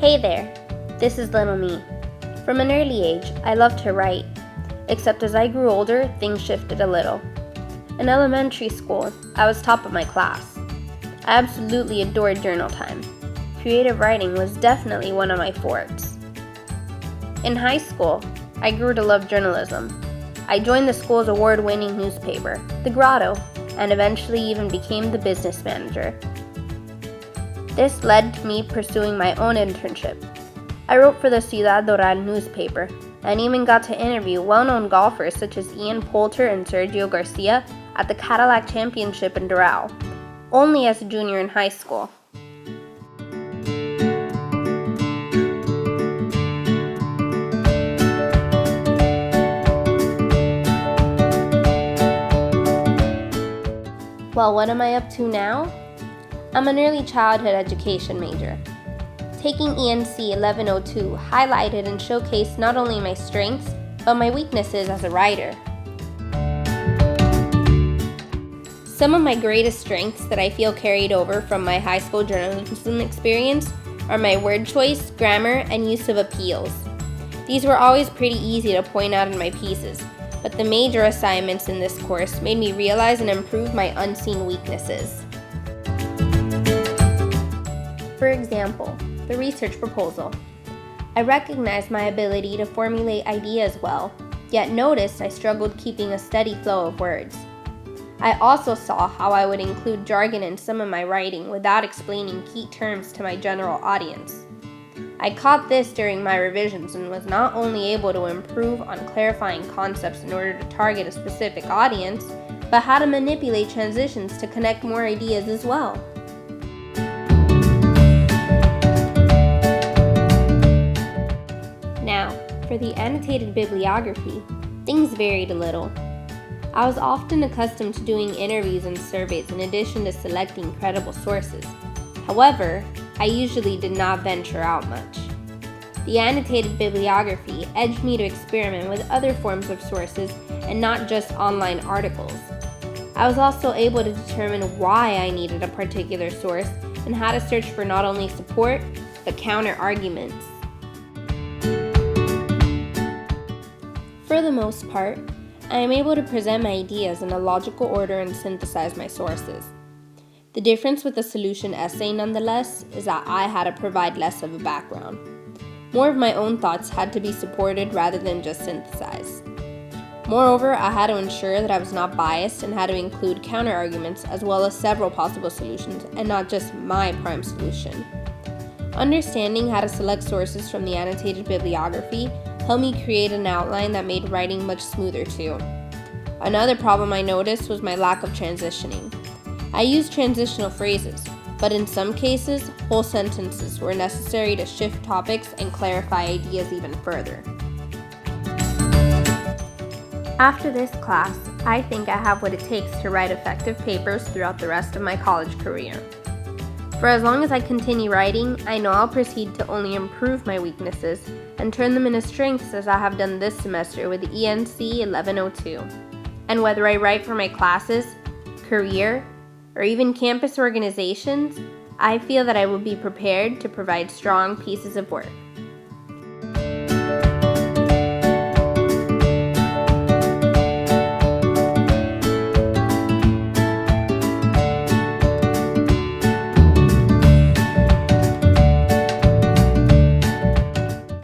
Hey there, this is little me. From an early age, I loved to write, except as I grew older, things shifted a little. In elementary school, I was top of my class. I absolutely adored journal time. Creative writing was definitely one of my fortes. In high school, I grew to love journalism. I joined the school's award-winning newspaper, The Grotto, and eventually even became the business manager. This led to me pursuing my own internship. I wrote for the Ciudad Doral newspaper and even got to interview well-known golfers such as Ian Poulter and Sergio Garcia at the Cadillac Championship in Doral, only as a junior in high school. Well, what am I up to now? I'm an early childhood education major. Taking ENC 1102 highlighted and showcased not only my strengths, but my weaknesses as a writer. Some of my greatest strengths that I feel carried over from my high school journalism experience are my word choice, grammar, and use of appeals. These were always pretty easy to point out in my pieces, but the major assignments in this course made me realize and improve my unseen weaknesses. For example, the research proposal. I recognized my ability to formulate ideas well, yet noticed I struggled keeping a steady flow of words. I also saw how I would include jargon in some of my writing without explaining key terms to my general audience. I caught this during my revisions and was not only able to improve on clarifying concepts in order to target a specific audience, but how to manipulate transitions to connect more ideas as well. Now, for the annotated bibliography, things varied a little. I was often accustomed to doing interviews and surveys in addition to selecting credible sources. However, I usually did not venture out much. The annotated bibliography edged me to experiment with other forms of sources and not just online articles. I was also able to determine why I needed a particular source and how to search for not only support, but counter-arguments. For the most part, I am able to present my ideas in a logical order and synthesize my sources. The difference with a solution essay, nonetheless, is that I had to provide less of a background. More of my own thoughts had to be supported rather than just synthesized. Moreover, I had to ensure that I was not biased and had to include counterarguments as well as several possible solutions and not just my prime solution. Understanding how to select sources from the annotated bibliography helped me create an outline that made writing much smoother too. Another problem I noticed was my lack of transitioning. I used transitional phrases, but in some cases, whole sentences were necessary to shift topics and clarify ideas even further. After this class, I think I have what it takes to write effective papers throughout the rest of my college career. For as long as I continue writing, I know I'll proceed to only improve my weaknesses and turn them into strengths as I have done this semester with the ENC 1102. And whether I write for my classes, career, or even campus organizations, I feel that I will be prepared to provide strong pieces of work.